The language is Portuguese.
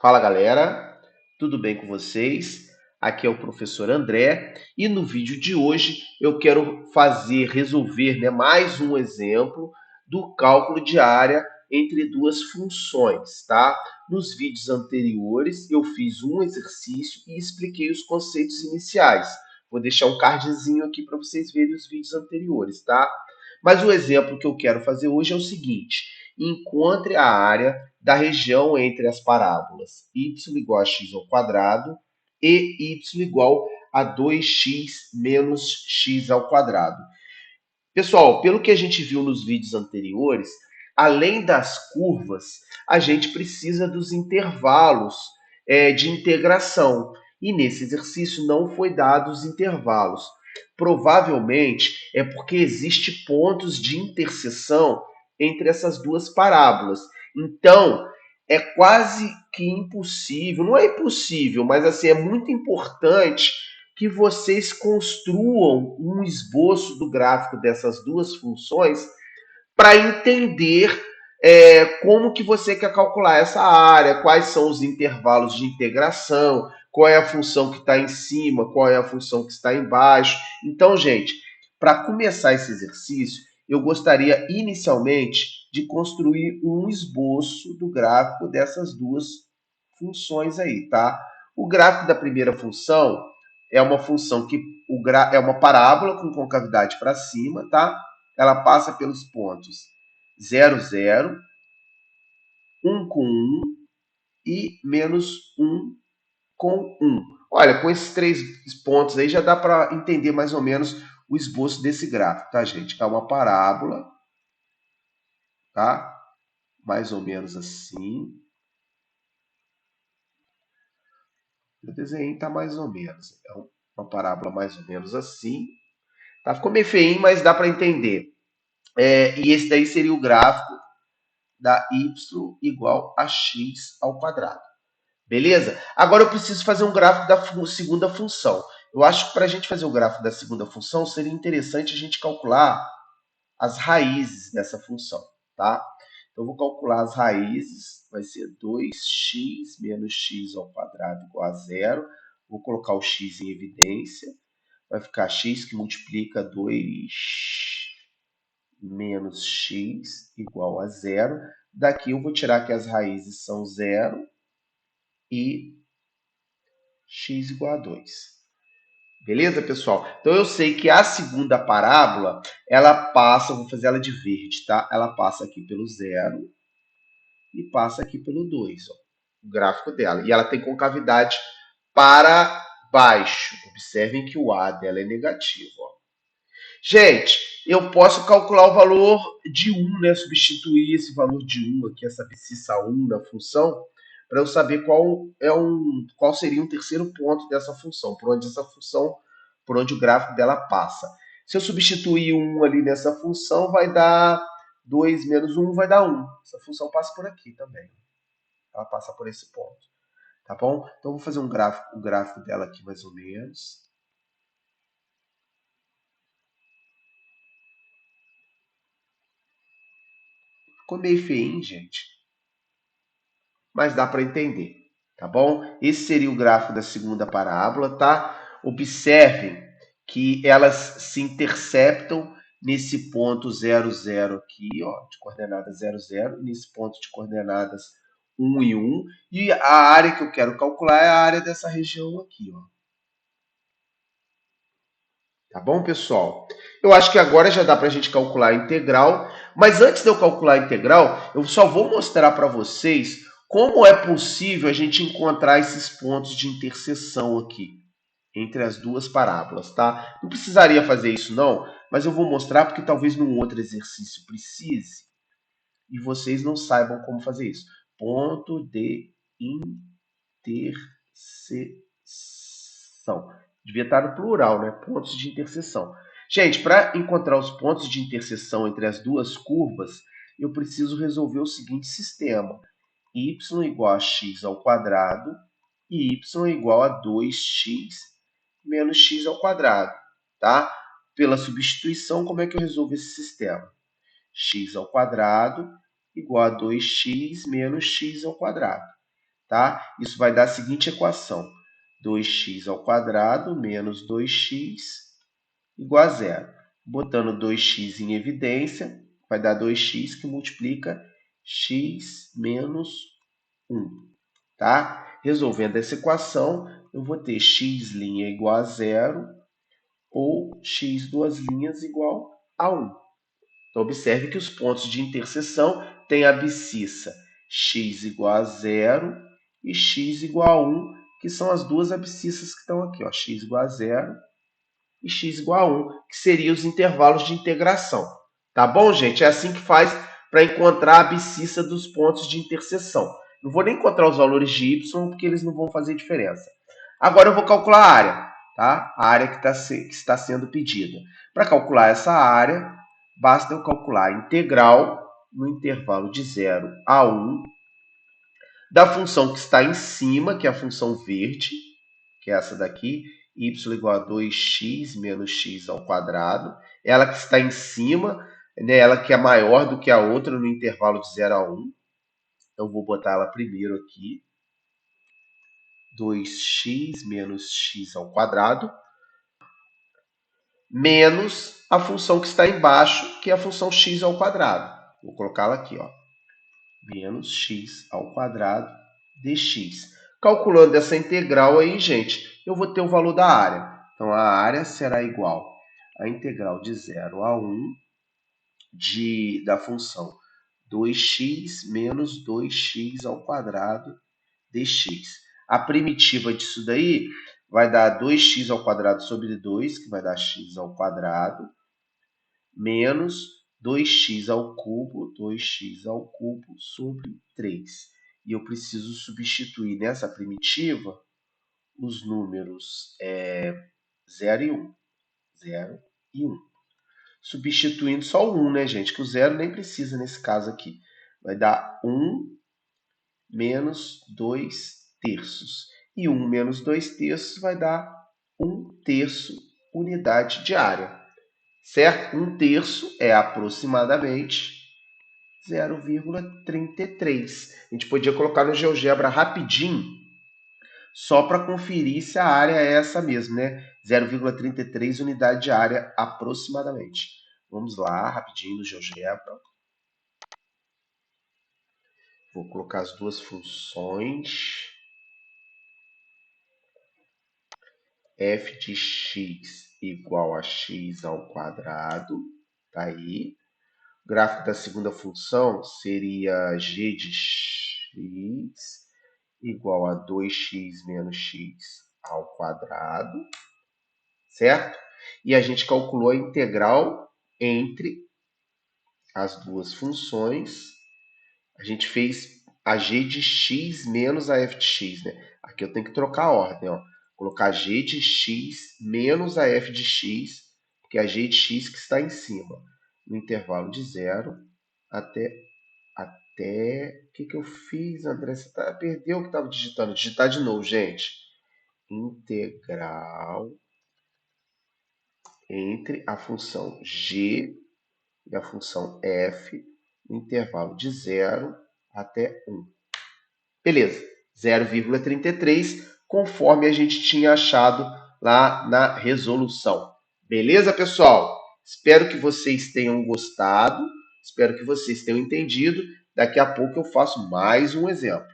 Fala galera, tudo bem com vocês? Aqui é o professor André e no vídeo de hoje eu quero resolver, mais um exemplo do cálculo de área entre duas funções, tá? Nos vídeos anteriores eu fiz um exercício e expliquei os conceitos iniciais. Vou deixar um cardzinho aqui para vocês verem os vídeos anteriores, tá? Mas o exemplo que eu quero fazer hoje é o seguinte: encontre a área da região entre as parábolas y igual a x ao quadrado e y igual a 2x menos x ao quadrado. Pessoal, pelo que a gente viu nos vídeos anteriores, além das curvas, a gente precisa dos intervalos de integração. E nesse exercício não foi dado os intervalos. Provavelmente é porque existe pontos de interseção entre essas duas parábolas. Então, é quase que impossível, não é impossível, mas assim, é muito importante que vocês construam um esboço do gráfico dessas duas funções para entender como que você quer calcular essa área, quais são os intervalos de integração, qual é a função que está em cima, qual é a função que está embaixo. Então, gente, para começar esse exercício, eu gostaria inicialmente de construir um esboço do gráfico dessas duas funções aí, tá? O gráfico da primeira função é uma função que é uma parábola com concavidade para cima, tá? Ela passa pelos pontos 0, 0, 1 com 1 e menos 1 com 1. Olha, com esses três pontos aí já dá para entender mais ou menos o esboço desse gráfico, tá, gente? É uma parábola, tá? Mais ou menos assim. O desenho tá mais ou menos. É uma parábola mais ou menos assim. Tá? Ficou meio feinho, mas dá para entender. E esse daí seria o gráfico da y igual a x ao quadrado. Beleza? Agora eu preciso fazer um gráfico da segunda função. Eu acho que para a gente fazer o gráfico da segunda função, seria interessante a gente calcular as raízes dessa função, tá? Então, eu vou calcular as raízes, vai ser 2x menos x ao quadrado igual a zero. Vou colocar o x em evidência. Vai ficar x que multiplica 2 menos x igual a zero. Daqui eu vou tirar que as raízes são zero e x igual a 2. Beleza, pessoal? Então eu sei que a segunda parábola, ela passa, vou fazer ela de verde, tá? Ela passa aqui pelo zero e passa aqui pelo 2, ó, o gráfico dela. E ela tem concavidade para baixo. Observem que o A dela é negativo, ó. Gente, eu posso calcular o valor de 1, né? Substituir esse valor de 1 aqui, essa abscissa 1 na função, para eu saber qual seria o terceiro ponto dessa função, por onde o gráfico dela passa. Se eu substituir 1 ali nessa função, vai dar 2 menos 1 vai dar 1. Essa função passa por aqui também. Ela passa por esse ponto. Tá bom? Então, eu vou fazer o gráfico dela aqui mais ou menos. Ficou meio feinho, gente, mas dá para entender, tá bom? Esse seria o gráfico da segunda parábola, tá? Observem que elas se interceptam nesse ponto 0, 0 aqui, ó, de coordenadas 0, 0, e nesse ponto de coordenadas 1 e 1, e a área que eu quero calcular é a área dessa região aqui, ó. Tá bom, pessoal? Eu acho que agora já dá para a gente calcular a integral, mas antes de eu calcular a integral, eu só vou mostrar para vocês como é possível a gente encontrar esses pontos de interseção aqui entre as duas parábolas, tá? Não precisaria fazer isso não, mas eu vou mostrar porque talvez num outro exercício precise e vocês não saibam como fazer isso. Ponto de interseção. Devia estar no plural, né? Pontos de interseção. Gente, para encontrar os pontos de interseção entre as duas curvas, eu preciso resolver o seguinte sistema: y igual a x ao quadrado e y igual a 2x menos x ao quadrado, tá? Pela substituição, como é que eu resolvo esse sistema? X ao quadrado igual a 2x menos x ao quadrado. tá? Isso vai dar a seguinte equação: 2x² menos 2x igual a zero. Botando 2x em evidência, vai dar 2x que multiplica x menos 1, tá? Resolvendo essa equação, eu vou ter x' igual a zero ou x duas linhas igual a 1. Então, observe que os pontos de interseção têm a abscissa x igual a zero e x igual a 1, que são as duas abscissas que estão aqui, ó, x igual a zero e x igual a 1, que seriam os intervalos de integração. Tá bom, gente? É assim que faz para encontrar a abscissa dos pontos de interseção. Não vou nem encontrar os valores de y, porque eles não vão fazer diferença. Agora eu vou calcular a área, tá? A área que está sendo pedida. Para calcular essa área, basta eu calcular a integral no intervalo de 0 a 1 da função que está em cima, que é a função verde, que é essa daqui, y igual a 2x menos x². Ela que está em cima, né, ela que é maior do que a outra no intervalo de 0 a 1. Então, vou botar ela primeiro aqui. 2x menos x² menos a função que está embaixo, que é a função x². Vou colocá-la aqui, ó. Menos x² dx. Calculando essa integral aí, gente, eu vou ter o valor da área. Então, a área será igual à integral de 0 a 1 da função 2x menos 2x² dx. A primitiva disso daí vai dar 2x² sobre 2, que vai dar x², menos 2x³ sobre 3. E eu preciso substituir nessa primitiva os números 0 e 1. 0 e 1. Substituindo só o 1, né, gente? Que o 0 nem precisa nesse caso aqui. Vai dar 1 menos 2 terços. E 1 menos 2 terços vai dar 1 terço unidade de área. Certo? 1 terço é aproximadamente 0,33. A gente podia colocar no GeoGebra rapidinho, só para conferir se a área é essa mesmo, né? 0,33 unidade de área aproximadamente. Vamos lá, rapidinho no GeoGebra. Vou colocar as duas funções. F de x igual a x². Tá aí. O gráfico da segunda função seria g de x igual a 2x menos x², certo? E a gente calculou a integral entre as duas funções. A gente fez a g de x menos a f de x, né? Aqui eu tenho que trocar a ordem, ó. Colocar g de x menos a f de x, que é a g de x que está em cima, no intervalo de 0 até... O que eu fiz, André? Você perdeu o que estava digitando. Digitar de novo, gente. Integral entre a função g e a função f no intervalo de 0 até 1. Beleza, 0,33, conforme a gente tinha achado lá na resolução. Beleza, pessoal? Espero que vocês tenham gostado, espero que vocês tenham entendido. Daqui a pouco eu faço mais um exemplo.